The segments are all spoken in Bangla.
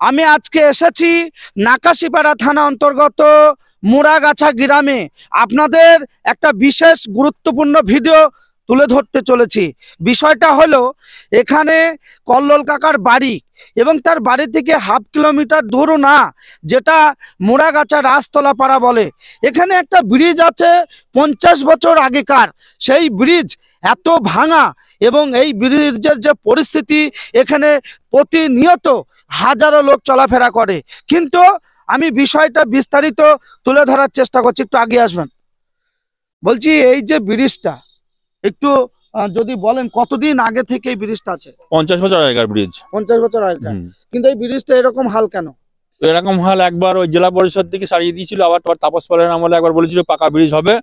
আমি আজকে এসেছি নাকাশিপাড়া থানা অন্তর্গত মুড়াগাছা গ্রামে। আপনাদের একটা বিশেষ গুরুত্বপূর্ণ ভিডিও তুলে ধরতে চলেছি। বিষয়টা হলো এখানে কল্লোল কাকার বাড়ি এবং তার বাড়ি থেকে হাফ কিলোমিটার দূরও না, যেটা মুড়াগাছা রাজতলা পাড়া বলে। এখানে একটা ব্রিজ আছে 50 বছর আগেকার। সেই ব্রিজ এত ভাঙা এবং এই ব্রিজের যে পরিস্থিতি, এখানে প্রতিনিয়ত হাজারো লোক চলাফেরা করে। কিন্তু আমি বিষয়টা বিস্তারিত তুলে ধরার চেষ্টা করছি, একটু আগে আসবেন। বলছি এই যে ব্রিজটা একটু যদি বলেন কতদিন আগে থেকে এই ব্রিজটা আছে? 50 বছর আগেকার ব্রিজ। 50 বছর আগেকার। কিন্তু এই ব্রিজটা এরকম হাল কেন? এরকম হাল একবার ওই জেলা পরিষদ থেকে সারিয়ে দিয়েছিল, আবার তাপস পালের আমলে একবার বলেছিল পাকা ব্রিজ হবে,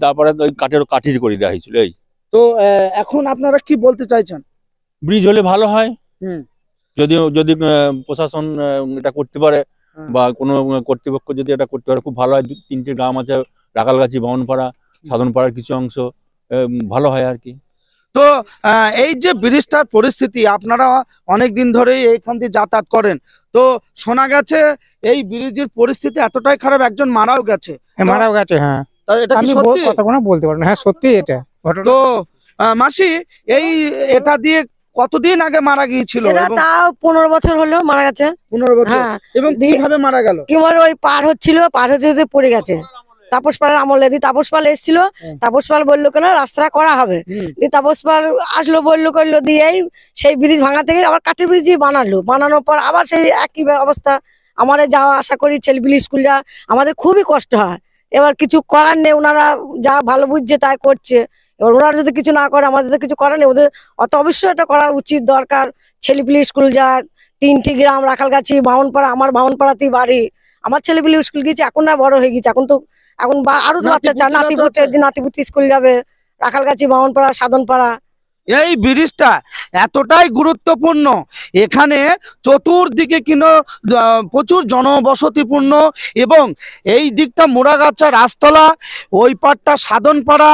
তারপরে ওই কাঠির করে দেওয়া হয়েছিল। এই তো এখন আপনারা কি বলতে চাইছেন? ব্রিজ হলে ভালো হয়, যদি প্রশাসন এটা করতে পারে বা কোনো কর্তৃপক্ষ যদি এটা করতে পারে খুব ভালো হয়। 3টে গ্রাম আছে, রাখালগাছি, বামনপাড়া, সাধনপাড়ার কিছু অংশ, ভালো হয় আর কি। তো এই যে ব্রিজটার পরিস্থিতি, আপনারা অনেক দিন ধরেই এইখান দিয়ে যাতায়াত করেন, তো শোনা গেছে এই ব্রিজের পরিস্থিতি এতটাই খারাপ, একজন মারাও গেছে। মারাও গেছে, হ্যাঁ। এটা কি সত্যি? কথা কোনো বলতে পারবো না, হ্যাঁ সত্যি এটা। তো মাসি, এই এটা দিয়ে কতদিন আগে মারা গিয়েছিল? তাও 15 বছর হলো মারা গেছে। 15 বছর। এবং কিভাবে মারা গেল? ওই পার হচ্ছিল, পার হতে পড়ে গেছে। তাপস পালের আমলে তাপস পাল এসেছিল, তাপস পাল বললো কেন রাস্তা করা হবে, তাপস পাল আসলো, বললো করলো, দিয়েই সেই ব্রিজ ভাঙা থেকে আবার কাঠের ব্রিজই বানানোর পর আবার সেই একই অবস্থা। আমাদের যাওয়া আশা করি ছেলেপিলি স্কুল যা, আমাদের খুবই কষ্ট হয়। এবার কিছু করার নেই, ওনারা যা ভালো বুঝছে তাই করছে। এবার ওনারা যদি কিছু না করে আমাদের তো কিছু করার নেই, ওদের অত অবশ্যই এটা করার উচিত দরকার। ছেলেপিলি স্কুল যা, 3টি গ্রাম, রাখালগাছি, বামনপাড়া, আমার বামনপাড়াতেই বাড়ি। আমার ছেলেপিলি স্কুল গিয়েছে, এখন না বড় হয়ে গেছে, এখন আরো তো বাচ্চা নাতিপুতি স্কুল যাবে, রাখালগাছি, বামনপাড়া, সাধনপাড়া। এই ব্রিজটা এতটাই গুরুত্বপূর্ণ, এখানে চতুর্দিকে কিন্তু প্রচুর জনবসতিপূর্ণ এবং এই দিকটা মুড়াগাছা রাজতলা, ওই পাড়টা সাধনপাড়া,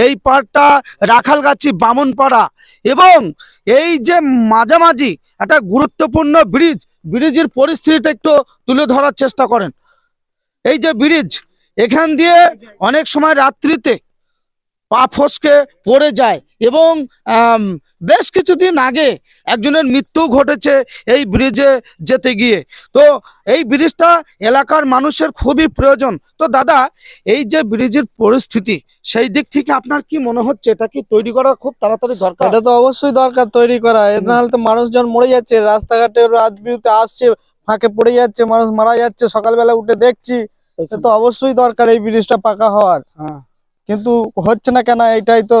এই পাড়টা রাখালগাছি, বামনপাড়া, এবং এই যে মাঝামাঝি একটা গুরুত্বপূর্ণ ব্রিজ। ব্রিজের পরিস্থিতিটা একটু তুলে ধরার চেষ্টা করেন। এই যে ব্রিজ, এখান দিয়ে অনেক সময় রাত্রিতে পা ফসকে পড়ে যায় এবং বেশ কিছুদিন আগে একজনের মৃত্যু ঘটেছে এই ব্রিজে যেতে গিয়ে। তো এই ব্রিজটা এলাকার মানুষের খুবই প্রয়োজন। তো দাদা, এই যে ব্রিজের পরিস্থিতি, সেই দিক থেকে আপনার কি মনে হচ্ছে এটা কি তৈরি করা খুব তাড়াতাড়ি দরকার? এটা তো অবশ্যই দরকার তৈরি করা, নাহলে তো মানুষজন মরে যাচ্ছে, রাস্তাঘাটে রাত বিরুতে আসছে, ফাঁকে পড়ে যাচ্ছে, মানুষ মারা যাচ্ছে, সকালবেলা উঠে দেখছি। এটা তো অবশ্যই দরকার এই ব্রিজটা পাকা হওয়ার, কিন্তু হচ্ছে না কেন, এটাই তো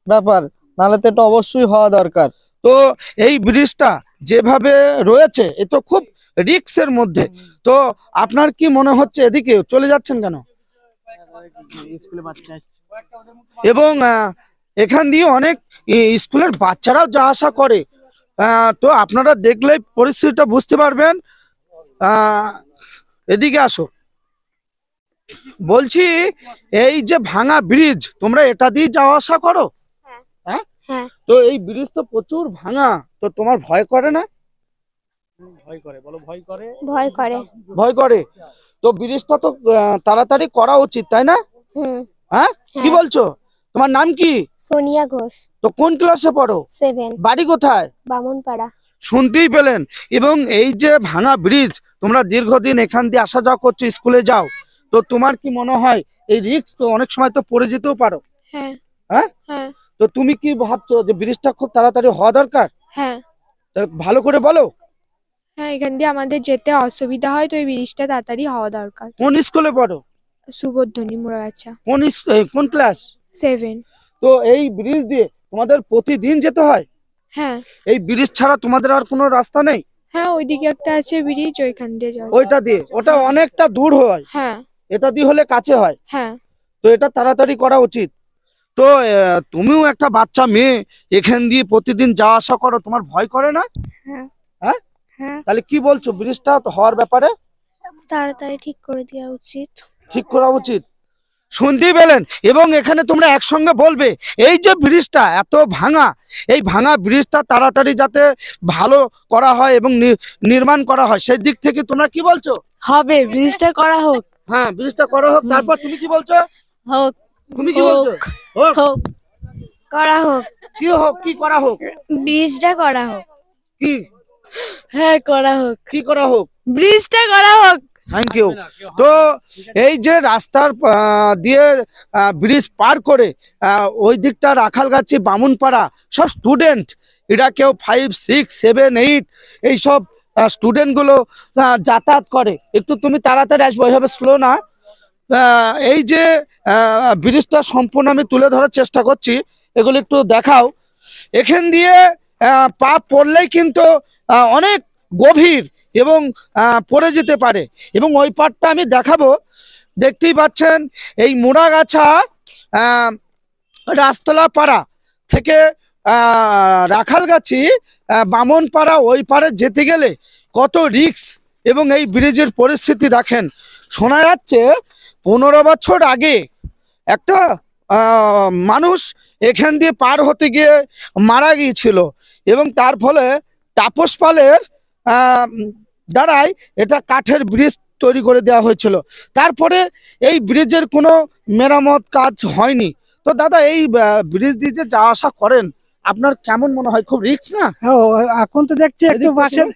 ব্যাপার, নাহলে তো এটা অবশ্যই হওয়া দরকার। তো এই ব্রিজটা যেভাবে রয়েছে এ তো খুব রিস্কের মধ্যে। তো আপনার কি মনে হচ্ছে এদিকে চলে যাচ্ছেন কেন? এবং এখান দিয়ে অনেক স্কুলের বাচ্চারাও যা আসা করে, তো আপনারা দেখলে পরিস্থিতিটা বুঝতে পারবেন। এদিকে আসো। বলছি এই যে ভাঙা ব্রিজ, তোমরা এটা দিয়ে যাওয়া আসা করো? হ্যাঁ। তো এই ব্রিজ তো প্রচুর ভাঙা, তো তোমার ভয় করে না? ভয় করে, বলো ভয় করে। ভয় করে, ভয় করে। তো ব্রিজটা তো তাড়াতাড়ি করা উচিত, তাই না? হ্যাঁ, কি বলছো? তোমার নাম কি? সোনিয়া ঘোষ। তো কোন ক্লাসে পড়ো? 7। বাড়ি কোথায়? বামনপাড়া। শুনতেই পেলেন। এবং এই যে ভাঙা ব্রিজ, তোমরা দীর্ঘদিন এখান দিয়ে আসা যাওয়া করছো, স্কুলে যাও, তো তোমার কি মনে হয় এই রিস্ক তো অনেক সময় তো পড়ে যেতেও পারো? হ্যাঁ। হ্যাঁ, তো তুমি কি ভাবছো যে ব্রিজটা খুব তাড়াতাড়ি হওয়া দরকার? হ্যাঁ। ভালো করে বলো। হ্যাঁ, এখান দিয়ে আমাদের যেতে অসুবিধা হয়, তো এই ব্রিজটা তাড়াতাড়ি হওয়া দরকার। কোন স্কুলে পড়ো? সুবোধনী, মুড়াগাছা। কোন ক্লাস? 7। তো এই ব্রিজ দিয়ে তোমাদের প্রতিদিন যেতে হয়? হ্যাঁ। এই ব্রিজ ছাড়া তোমাদের আর কোনো রাস্তা নেই? হ্যাঁ, ওইদিকে একটা আছে ব্রিজ, ওইখান দিয়ে যাও। ওইটা দিয়ে? ওটা অনেকটা দূর হয়। হ্যাঁ। এটা দিয়ে হলে কাছে হয়। হ্যাঁ। তো এটা তাড়াতাড়ি করা উচিত। তো তুমিও একটা বাচ্চা মেয়ে, এখান দিয়ে প্রতিদিন যাওয়া আসা করো, তোমার ভয় করে না? হ্যাঁ। হ্যাঁ। হ্যাঁ। তাহলে কি বলছো, ব্রিজটা হওয়ার ব্যাপারে তাড়াতাড়ি ঠিক করে দেওয়া উচিত। ঠিক করা উচিত। শুনতেই পেলেন। এবং এখানে তোমরা একসঙ্গে বলবে এই যে ব্রিজটা এত ভাঙা, এই ভাঙা ব্রিজটা তাড়াতাড়ি যাতে ভালো করা হয় এবং নির্মাণ করা হয়, সেই দিক থেকে তোমরা কি বলছো? হবে, ব্রিজটা করা হোক। হ্যাঁ, ব্রিজটা করা হোক। তারপর তুমি কি বলছো? হোক। তুমি কি বলছো? হোক। হোক, করা হোক, কি হোক? কি করা হোক? ব্রিজটা করা হোক। কি হ্যাঁ, করা হোক, কি করা হোক? ব্রিজটা করা হোক। Thank you. তো এই যে রাস্তার দিয়ে ব্রিজ পার করে ওই দিকটা রাখালগাছি, বামুনপাড়া সব স্টুডেন্ট, এরা কেউ 5, 6, 7, 8 এইসব স্টুডেন্টগুলো যাতায়াত করে। একটু তুমি তাড়াতাড়ি আসবো, এভাবে স্লো না। এই যে ব্রিজটা সম্পূর্ণ আমি তুলে ধরার চেষ্টা করছি, এগুলো একটু দেখাও। এখান দিয়ে পা পড়লেই কিন্তু অনেক গভীর এবং পড়ে যেতে পারে। এবং ওই পাটটা আমি দেখাবো, দেখতেই পাচ্ছেন এই মুড়াগাছা রাস্তলা পাড়া থেকে রাখালগাছি বামনপাড়া ওই পাড়ে যেতে গেলে কত রিস্ক, এবং এই ব্রিজের পরিস্থিতি দেখেন। শোনা যাচ্ছে 15 বছর আগে একটা মানুষ এখান দিয়ে পার হতে গিয়ে মারা গিয়েছিল, এবং তার ফলে তাপস পালের দ্বারাই এটা কাঠের ব্রিজ তৈরি করে দেওয়া হয়েছিল। তারপরে এই ব্রিজের কোনো মেরামত কাজ হয়নি। তো দাদা, এই ব্রিজ দিয়ে যে যাওয়া আসা করেন, আপনার কেমন মনে হয়? খুব রিস্ক না? এখন তো দেখছি একটু বাসের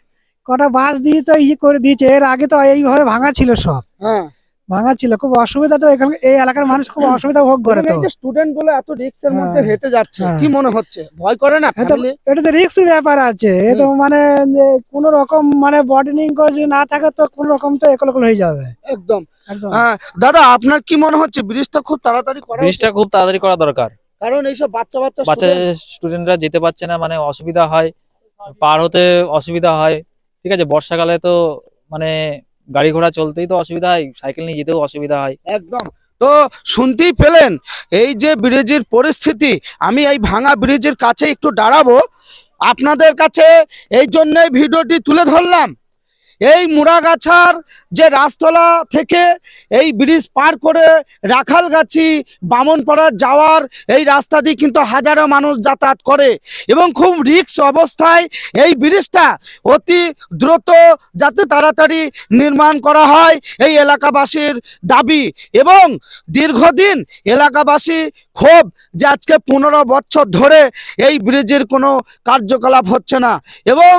কটা বাস দিয়ে তো ইয়ে করে দিয়েছে, এর আগে তো এইভাবে ভাঙা ছিল, সব হ্যাঁ, ভাঙা ছিল, খুব অসুবিধা। তো এখানে এই এলাকার মানুষ খুব অসুবিধা ভোগ করে। তো এই যে স্টুডেন্ট গুলো এত রিস্কের মধ্যে হেঁটে যাচ্ছে, হ্যাঁ। কি মনে হচ্ছে? ভয় করে না? এটা তো রিস্ক ব্যাপার আছে। এ তো মানে কোন রকম মানে বডিনিং যদি না থাকে তো কোন রকম তো একলকল হয়ে যাবে একদম। একদম। দাদা, আপনার কি মনে হচ্ছে ব্রিজটা খুব তাড়াতাড়ি করা ব্রিজটা উচিত? খুব তাড়াতাড়ি করা দরকার, কারণ এইসব বাচ্চা বাচ্চা স্টুডেন্টরা যেতে পারছে না, মানে অসুবিধা হয়, পার হতে অসুবিধা হয়। ঠিক আছে, বর্ষাকালে তো মানে গাড়ি ঘোড়া চলতেই তো অসুবিধা হয়, সাইকেল নিয়ে যেতেও অসুবিধা হয়। একদম। তো শুনতেই পেলেন এই যে ব্রিজের পরিস্থিতি। আমি এই ভাঙা ব্রিজের কাছে একটু দাঁড়াবো আপনাদের কাছে, এই জন্যই ভিডিওটি তুলে ধরলাম। এই মুড়াগাছার যে রাস্তলা থেকে এই ব্রিজ পার করে রাখালগাছি বামনপাড়া যাওয়ার এই রাস্তা দিয়ে কিন্তু হাজারো মানুষ যাতায়াত করে, এবং খুব রিস্ক অবস্থায় এই ব্রিজটা অতি দ্রুত যাতে তাড়াতাড়ি নির্মাণ করা হয় এই এলাকাবাসীর দাবি। এবং দীর্ঘদিন এলাকাবাসী ক্ষোভ যে আজকে 15 বছর ধরে এই ব্রিজের কোনো কার্যকলাপ হচ্ছে না, এবং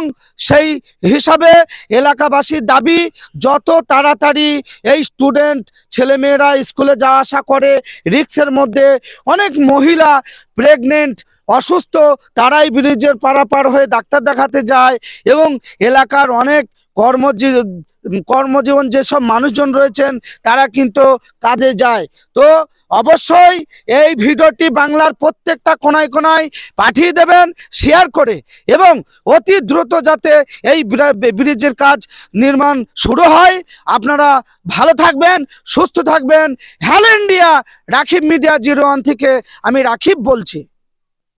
সেই হিসাবে এলাকাবাসীর দাবি যত তাড়াতাড়ি এই স্টুডেন্ট ছেলেমেয়েরা স্কুলে যাওয়া আসা করে, রিক্সের মধ্যে অনেক মহিলা প্রেগনেন্ট অসুস্থ, তারাই ব্রিজের পারাপার হয়ে ডাক্তার দেখাতে যায়, এবং এলাকার অনেক কর্মজীবন যেসব মানুষজন রয়েছেন তারা কিন্তু কাজে যায়। তো অবশ্যই এই ভিডিওটি বাংলার প্রত্যেকটা কোনায় কোনায় পাঠিয়ে দেবেন শেয়ার করে, এবং অতি দ্রুত যাতে এই ব্রিজের কাজ নির্মাণ শুরু হয়। আপনারা ভালো থাকবেন, সুস্থ থাকবেন। হ্যালো ইন্ডিয়া, রাকিব মিডিয়া 01 থেকে আমি রাকিব বলছি।